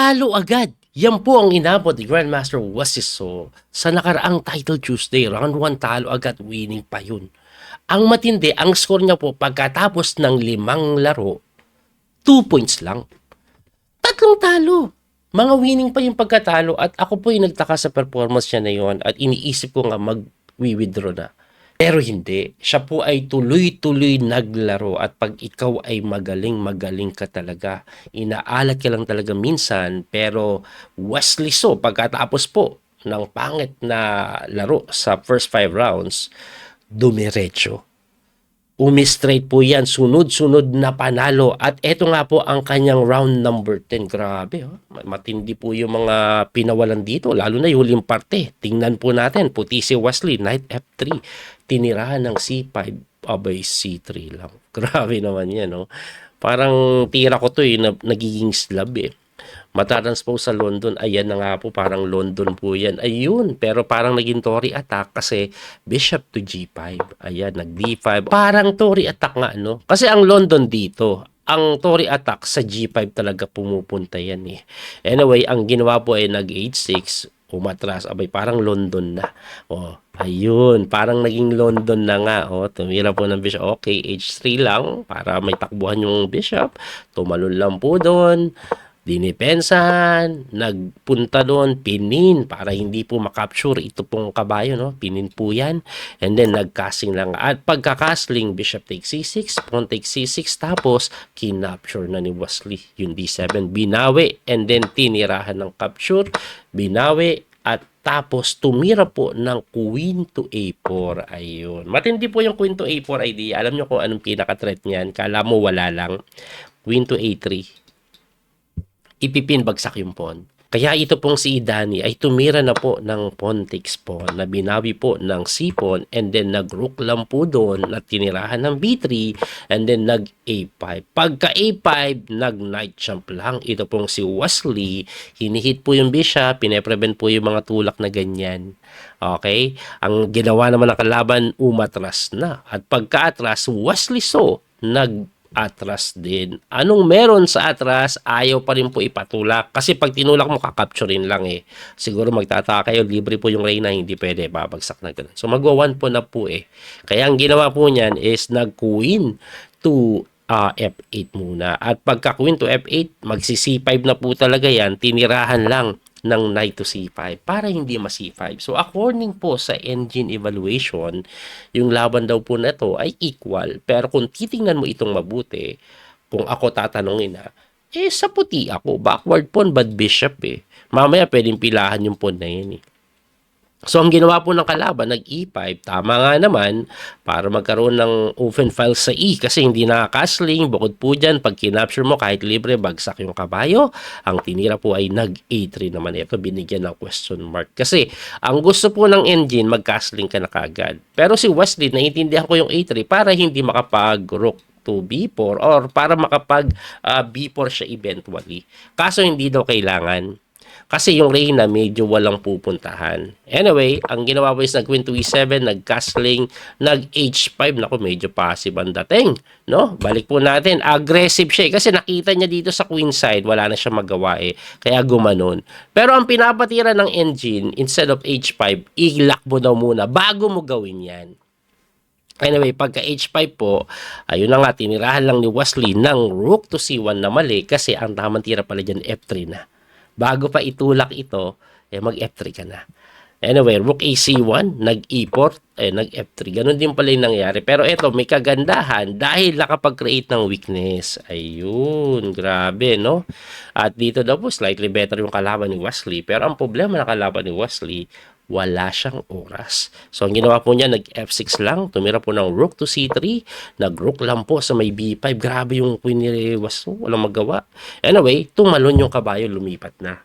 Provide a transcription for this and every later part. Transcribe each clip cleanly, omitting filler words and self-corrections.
Talo agad. Yan po ang inabot ni Grandmaster Wasiso sa nakaraang Title Tuesday. Round 1 talo agad, winning pa yun. Ang matindi, ang score niya po pagkatapos ng 5 laro, 2 points lang. 3 talo. Mga winning pa yung pagkatalo at ako po yung nagtaka sa performance niya na yun at iniisip ko nga mag-withdraw na. Pero hindi. Siya po ay tuloy-tuloy naglaro at pag ikaw ay magaling ka talaga. Inaalat ka lang talaga minsan pero Wesley So pagkatapos po ng pangit na laro sa first 5 rounds, dumiretso. Umi-straight po yan, sunod-sunod na panalo. At eto nga po ang kanyang round number 10. Grabe, oh. Matindi po yung mga pinawalan dito, lalo na yung huling parte. Tingnan po natin, puti si Wesley, knight F3. Tinirahan ng C5, abay C3 lang. Grabe naman yan, no? Parang tira ko to nagiging slab eh. Matatranspose sa London, ayan na nga po, parang London po yan. Ayun, pero parang naging Tory attack kasi bishop to G5. Ayan, nag D5. Parang Tory attack nga, no? Kasi ang London dito, ang Tory attack sa G5 talaga pumupunta yan eh. Anyway, ang ginawa po ay nag H6, umatras, abay parang London na. Oh, ayun, parang naging London na nga. Oh, tumira po ng bishop. Okay, H3 lang para may takbuhan yung bishop. Tumalon lang po doon. Dinipensahan, nagpunta doon, pinin para hindi po makapture ito pong kabayo, no? Pinin po yan. And then nagcasting lang. At pagkakasling, bishop takes C6, pawn takes C6, tapos kinapture na ni Wesley yung D7. Binawi, and then tinirahan ng capture, binawi, at tapos tumira po ng queen to A4. Ayun. Matindi po yung queen to A4 idea. Alam nyo kung anong pinaka-threat niyan. Kala mo wala lang. Queen to A3. Ipipin bagsak yung pawn. Kaya ito pong si Idani ay tumira na po ng pawn takes pawn na binawi po ng C-pawn and then nag-rook lang po doon at tinirahan ng B3 and then nag-A5. Pagka A5, nag-knight jump lang. Ito pong si Wesley, hinihit po yung bishop, pineprevent po yung mga tulak na ganyan. Okay? Ang ginawa naman ng kalaban, umatras na. At pagka-atras, Wesley So, atras din. Anong meron sa atras, ayaw pa rin po ipatulak. Kasi pag tinulak mo, kakapturin lang eh. Siguro magtataka kayo, libre po yung reyna, hindi pwede, babagsak na ganun. So magwa 1 po na po eh. Kaya ang ginawa po niyan is nag-queen to F8 muna. At pagka queen to F8, magsi-C5 na po talaga yan, tinirahan lang ng knight to C5 para hindi ma-C5. So according po sa engine evaluation, yung laban daw po na to ay equal. Pero kung titingnan mo itong mabuti, kung ako tatanungin sa puti ako, backward pawn, bad bishop eh. Mamaya pwedeng pilahan yung pawn na yun eh. So, ang ginawa po ng kalaban, nag-E5, tama nga naman, para magkaroon ng open file sa E kasi hindi nakakasling, bukod po dyan, pag kinapture mo, kahit libre, bagsak yung kabayo, ang tinira po ay nag-A3 naman. Ito, binigyan ng question mark. Kasi, ang gusto po ng engine, mag-castling ka na kagad. Pero si Wesley, naiintindihan ko yung A3 para hindi makapag-rook to B4 or para makapag B4 siya eventually. Kaso, hindi daw kailangan. Kasi yung reyna medyo walang pupuntahan. Anyway, ang ginawa ko is nag-queen to E7, nag-castling, nag-H5. Naku, medyo passive ang dating. No? Balik po natin. Aggressive siya kasi nakita niya dito sa queen side, wala na siya magawa eh. Kaya gumanon. Pero ang pinapatira ng engine, instead of H5, i-lock mo daw muna bago mo gawin yan. Anyway, pagka H5 po, ayun na nga, tinirahan lang ni Wesley ng rook to C1 na mali kasi ang tamang tira pala dyan F3 na. Bago pa itulak ito, mag-F3 ka na. Anyway, rook AC1, nag-E4, nag-F3. Ganun din pala yung nangyari. Pero ito, may kagandahan dahil nakapag-create ng weakness. Ayun, grabe, no? At dito daw po, slightly better yung kalaban ni Wesley. Pero ang problema ng kalaban ni Wesley, wala siyang oras. So, ang ginawa po niya, nag-F6 lang. Tumira po ng rook to C3. Nag-rook lang po sa may B5. Grabe yung queen ni Wesley. Walang magawa. Anyway, tumalon yung kabayo, lumipat na.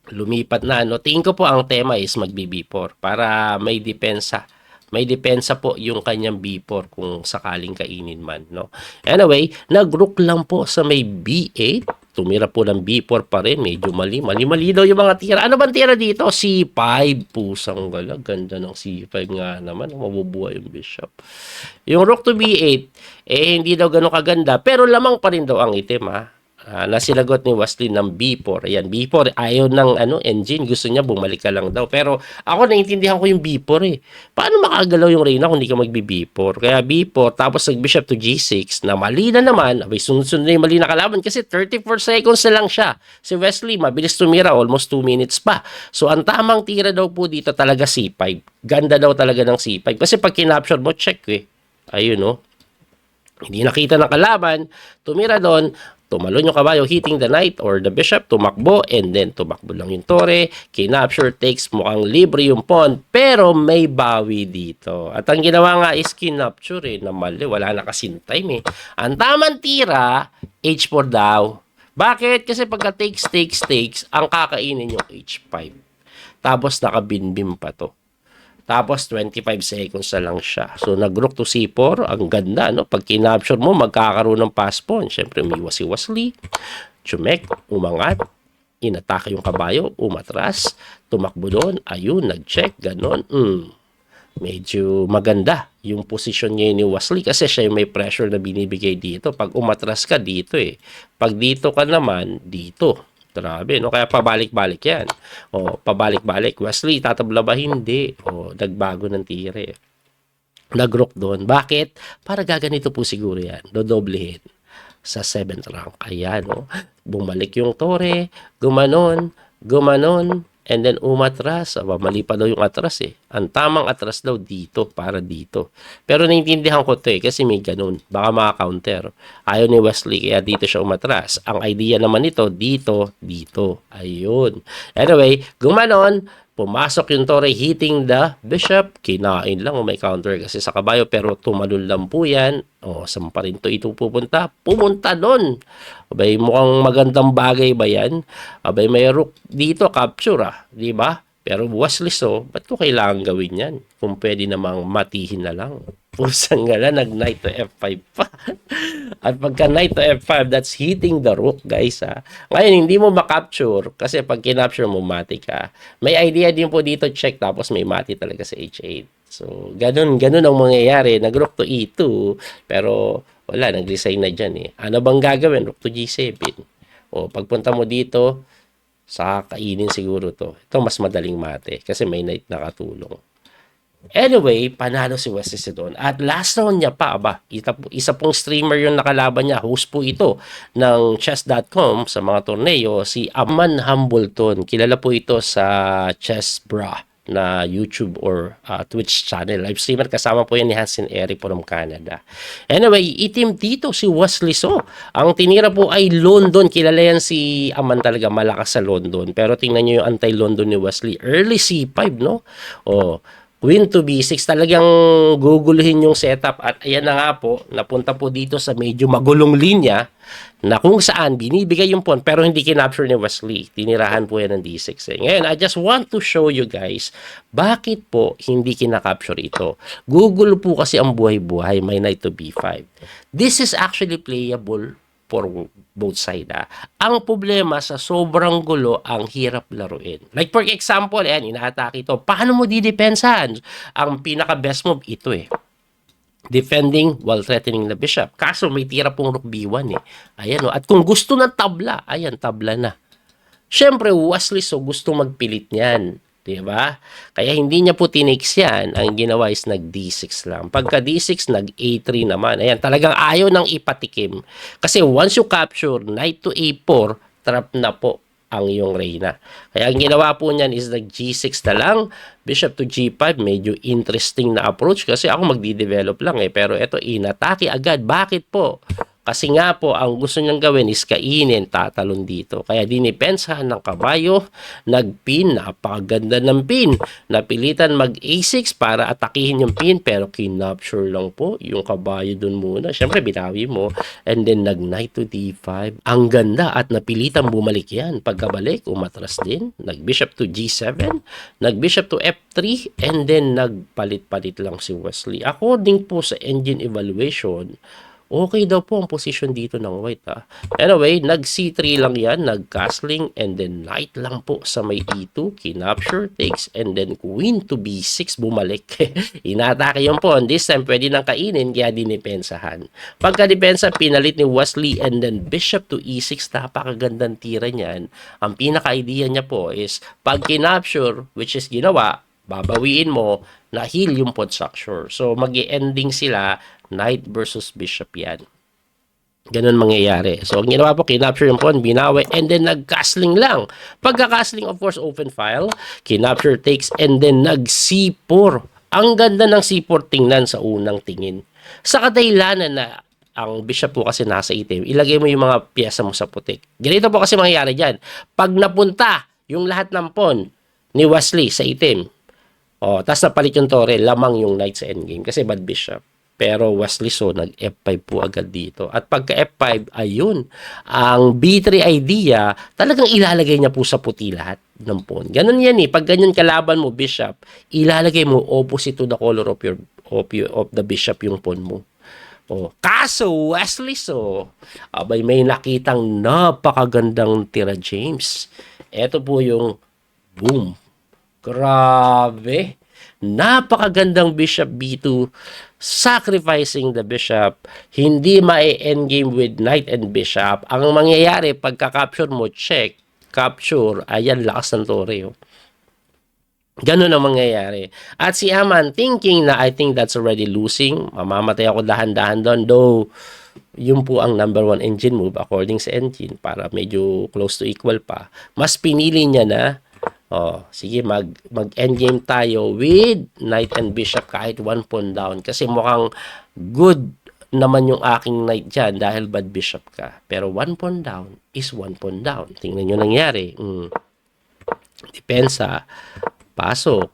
Lumipat na. No? Tingin ko po ang tema is mag-B4 para may depensa. May depensa po yung kanyang B4 kung sakaling kainin man. No? Anyway, nag-rook lang po sa may B8. Tumira po ng B4 pa rin. Medyo mali daw yung mga tira. Ano bang tira dito? C5. Pusang gala. Ganda ng C5 nga naman. Mabubuhay yung bishop. Yung rook to B8, hindi daw ganun kaganda. Pero lamang pa rin daw ang itim, ha? Nasilagot ni Wesley ng B4. Ayan, B4, ayaw ng engine. Gusto niya bumalik ka lang daw. Pero ako naiintindihan ko yung B4 eh. Paano makagalaw yung Reyna kung hindi ka magbi-B4? Kaya B4, tapos nag-bishop to G6 na mali na naman. Abay, sunod-sunod na yung mali na kalaban kasi 34 seconds na lang siya. Si Wesley, mabilis tumira, almost 2 minutes pa. So, ang tamang tira daw po dito talaga C5. Ganda daw talaga ng C5. Kasi pag kinapture mo, check eh. Ayun, no? Hindi nakita ng kalaban, tumira doon, tumalon yung kabayo, hitting the knight or the bishop, tumakbo, and then tumakbo lang yung tore, kinapture, takes, mukhang libre yung pawn, pero may bawi dito. At ang ginawa nga is kinapture eh, na mali, wala na kasing time eh. Ang tamang tira, H4 daw. Bakit? Kasi pagka takes, ang kakainin yung H5. Tapos nakabinbim pa to. Tapos 25 seconds na lang siya. So nag-rook to C4, ang ganda no. Pag kinapture mo, magkakaroon ng pass pawn. Syempre may wasi-wasli, chumek, umangat, inatake yung kabayo, umatras, tumakbo doon, ayun, nag-check, ganon. Medyo maganda yung posisyon niya ni Wesley kasi siya yung may pressure na binibigay dito. Pag umatras ka dito eh. Pag dito ka naman, dito. Grabe, no? Kaya pabalik-balik yan. O, pabalik-balik. Wesley, tatabla ba? Hindi. O, nagbago ng tire. Nag-rook doon. Bakit? Para gaganito po siguro yan. Dodoblehin sa 7th rank. Ayan, no? Bumalik yung tore. Gumanon. And then umatras. Aba, mali pa daw yung atras eh. Ang tamang atras daw dito para dito. Pero naiintindihan ko to eh kasi may ganun. Baka maka-counter. Ayaw ni Wesley kaya dito siya umatras. Ang idea naman nito dito. Ayun. Anyway, gumanon. Pumasok yung tore hitting the bishop. Kinain lang may counter kasi sa kabayo pero tumalon lang po yan. O, saan pa rin ito pupunta? Pumunta doon. Abay, mukhang magandang bagay ba yan? Abay, may rook dito, capture di ba? Pero Wesley, so, ba't ko kailangan gawin yan? Kung pwede namang matihin na lang. Pusang gala, nag-knight to F5 pa. At pagka knight to F5, that's hitting the rook, guys, Ngayon, hindi mo makapture kasi pag kinapture mo, mati ka. May idea din po dito, check, tapos may mati talaga sa H8. So, ganun ang mangyayari. Nag-rook to E2, pero wala, nag-resign na dyan eh. Ano bang gagawin? Rook to G7. O, pagpunta mo dito, sa kainin siguro to. Ito mas madaling mate kasi may knight nakatulong. Anyway, panalo si Wesley doon. At last round niya pa, isa pong streamer yung nakalaban niya. Host po ito ng chess.com sa mga torneo, si Aman Hambleton. Kilala po ito sa Chess Bra na YouTube or Twitch channel. Live streamer, kasama po yan ni Hansen Eric from Canada. Anyway, itim dito si Wesley So. Ang tinira po ay London. Kilala yan si Aman talaga, malakas sa London. Pero tingnan nyo yung anti-London ni Wesley. Early C5, no? O, Queen to B6, talagang guguluhin yung setup at ayan na nga po, napunta po dito sa medyo magulong linya na kung saan binibigay yung pawn pero hindi kinapture ni Wesley. Tinirahan po yan ng D6. Ngayon, I just want to show you guys bakit po hindi kinakapture ito. Google po kasi ang buhay-buhay, may knight to B5. This is actually playable for both side. Ang problema sa sobrang gulo, ang hirap laruin. Like for example, inaatake ito. Paano mo didepensahan? Ang pinaka-best move ito eh. Defending while threatening the bishop. Kaso may tira pong rook B1 eh. Ayan o. At kung gusto ng tabla, ayan, tabla na. Siyempre, Wesley So gusto magpilit niyan. Diba? Kaya hindi niya po tinix yan. Ang ginawa is nag-D6 lang. Pagka D6, nag-A3 naman. Ayan, talagang ayaw nang ipatikim. Kasi once you capture, knight to A4, trap na po ang iyong reyna. Kaya ang ginawa po niyan is nag-G6 na lang. Bishop to G5, medyo interesting na approach kasi ako magdi-develop lang eh. Pero ito, inatake agad. Bakit po? Kasi nga po, ang gusto niyang gawin is kainin, tatalon dito. Kaya dinipensahan ng kabayo, nag-pin, napakaganda ng pin. Napilitan mag-A6 para atakihin yung pin, pero kinapture lang po yung kabayo dun muna. Siyempre, binawi mo. And then, nag-knight to D5. Ang ganda at napilitan bumalik yan. Pagkabalik, umatras din. Nag-bishop to G7, nag-bishop to F3, and then nagpalit-palit lang si Wesley. According po sa engine evaluation, Okay daw po ang position dito ng white Anyway, nag C3 lang yan, nag castling, and then knight lang po sa may E2, kinapture, takes, and then queen to B6, bumalik. Inatake yung pawn. This time, pwede nang kainin, kaya dinipensahan. Pagka-depensa, pinalit ni Wesley, and then bishop to E6, napakagandang tira niyan. Ang pinaka-idea niya po is, pag kinapture, which is ginawa, babawiin mo, na heal yung pawn structure. So, mag-ending sila, knight versus bishop yan. Ganun mangyayari. So, ang ginawa po, kinapture yung pawn, binawi, and then nag-castling lang. Pagka-castling, of course, open file, kinapture takes, and then nag-C4. Ang ganda ng C4 tingnan sa unang tingin. Sa kadailanan na ang bishop po kasi nasa itim, ilagay mo yung mga piyesa mo sa putik. Ganito po kasi mangyayari dyan. Pag napunta yung lahat ng pawn ni Wesley sa itim, tapos napalit yung tore, lamang yung knight sa endgame kasi bad bishop. Pero Wesley So, nag-F5 po agad dito. At pagka F5, ayun, ang B3 idea, talagang ilalagay niya po sa puti lahat ng pawn. Ganun yan Pag ganyan kalaban mo, bishop, ilalagay mo opposite to the color of the bishop yung pawn mo. Kaso, Wesley So, abay may nakitang napakagandang tira, James. Ito po yung boom. Grabe. Napakagandang bishop B2, sacrificing the bishop. Hindi ma-endgame with knight and bishop. Ang mangyayari, pagka-capture mo, check, capture, ayan, lakas ng tore. Ganun ang mangyayari. At si Aman, thinking na I think that's already losing, mamamatay ako dahan-dahan doon, though, yun po ang number 1 engine move according sa engine para medyo close to equal pa. Mas pinili niya na sige, mag-endgame tayo with knight and bishop kahit 1 pawn down. Kasi mukhang good naman yung aking knight dyan dahil bad bishop ka. Pero 1 pawn down is 1 pawn down. Tingnan nyo nangyari. Depensa. Pasok.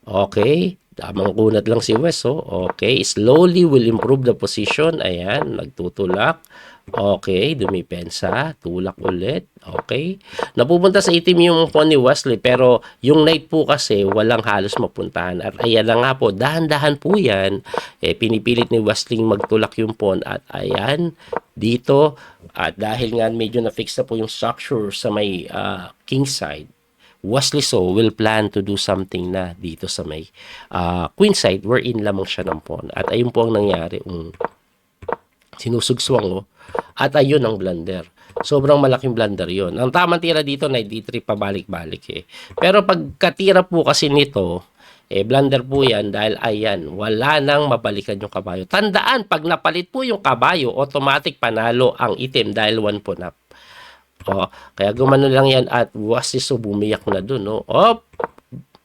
Okay. Tamang kunat lang si West. Okay. Slowly will improve the position. Ayan. Nagtutulak. Okay, dumipensa, tulak ulit. Okay. Napupunta sa itim yung pawn ni Wesley, pero yung knight po kasi walang halos mapuntahan. At ayan na nga po, dahan-dahan po yan. Pinipilit ni Wesley magtulak yung pawn. At ayan, dito, at dahil nga medyo na-fix na po yung structure sa may king side, Wesley So will plan to do something na dito sa may queen side wherein lamang siya ng pawn. At ayun po ang nangyari. Sinusugsuang at ayun ang blunder. Sobrang malaking blunder yon. Ang tamang tira dito na D3 pabalik-balik Pero pagkatira po kasi nito, blunder po yan dahil ayan, wala nang mabalikan yung kabayo. Tandaan, pag napalit po yung kabayo, automatic panalo ang itim dahil 1 pawn up. Kaya gumano lang yan at Wesley So bumiyak na dun.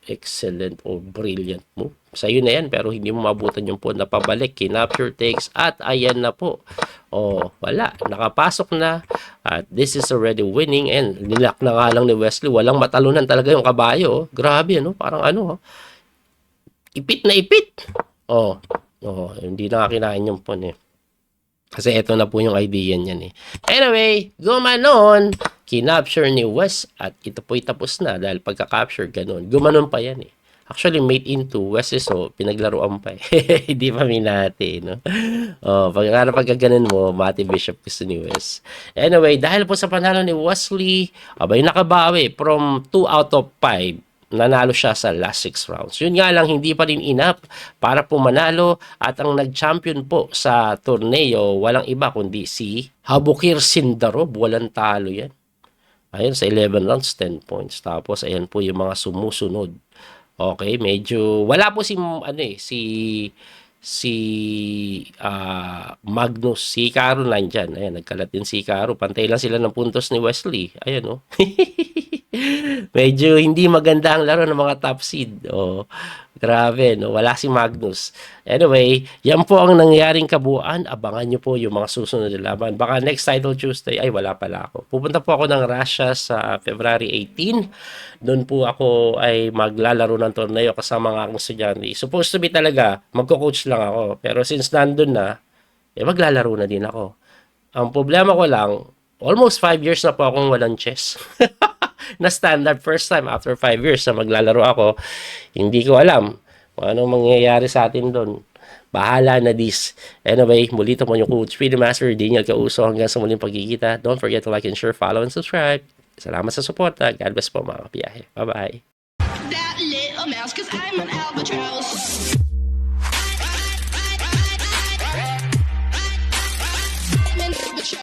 Excellent brilliant move. Sa'yo na yan pero hindi mo mabutan yung pawn na pabalik. Kinapture takes at ayan na po. Wala. Nakapasok na. At this is already winning and nilak na nga lang ni Wesley. Walang matalunan talaga yung kabayo. Grabe Parang ipit na ipit. Hindi na kinain yung pawn Kasi ito na po yung idea niyan Anyway, gumanon. Kinapture ni West at ito po'y tapos na dahil pagka-capture ganun. Gumanon pa yan Actually, mate into West So pinaglaruan pa Hindi pa minati, pagka ganun mo, mati bishop gusto ni West. Anyway, dahil po sa panalo ni Wesley, abay nakabawi from 2 out of 5. Nanalo siya sa last 6 rounds. Yun nga lang, hindi pa rin enough para po manalo at ang nag-champion po sa torneo, walang iba kundi si Habukir Sindarov. Walang talo yan. Ayun, sa 11 rounds, 10 points. Tapos, ayan po yung mga sumusunod. Okay, medyo, wala po si Magnus, si Caro nandyan. Ayan, nagkalat din si Caro. Pantay lang sila ng puntos ni Wesley. Ayan Medyo hindi maganda ang laro ng mga top seed. Grabe, wala si Magnus. Anyway, yan po ang nangyaring kabuuan. Abangan nyo po yung mga susunod na laban. Baka next Title Tuesday, ay wala pala ako. Pupunta po ako ng Russia sa February 18. Doon po ako ay maglalaro ng torneo kasama ng aking estudyante. Supposed to be talaga, magko-coach lang ako. Pero since nandun na, maglalaro na din ako. Ang problema ko lang, almost 5 years na po akong walang chess. Na standard, first time after 5 years na maglalaro ako. Hindi ko alam kung anong mangyayari sa atin doon. Bahala na this. Anyway, muli ito po yung Coach Freedom Master, Daniel Causo. Hanggang sa muling pagkikita. Don't forget to like and share, follow, and subscribe. Salamat sa suporta. God bless po mga kapiyahe. Bye-bye. That little mouse, 'cause I'm an albatross.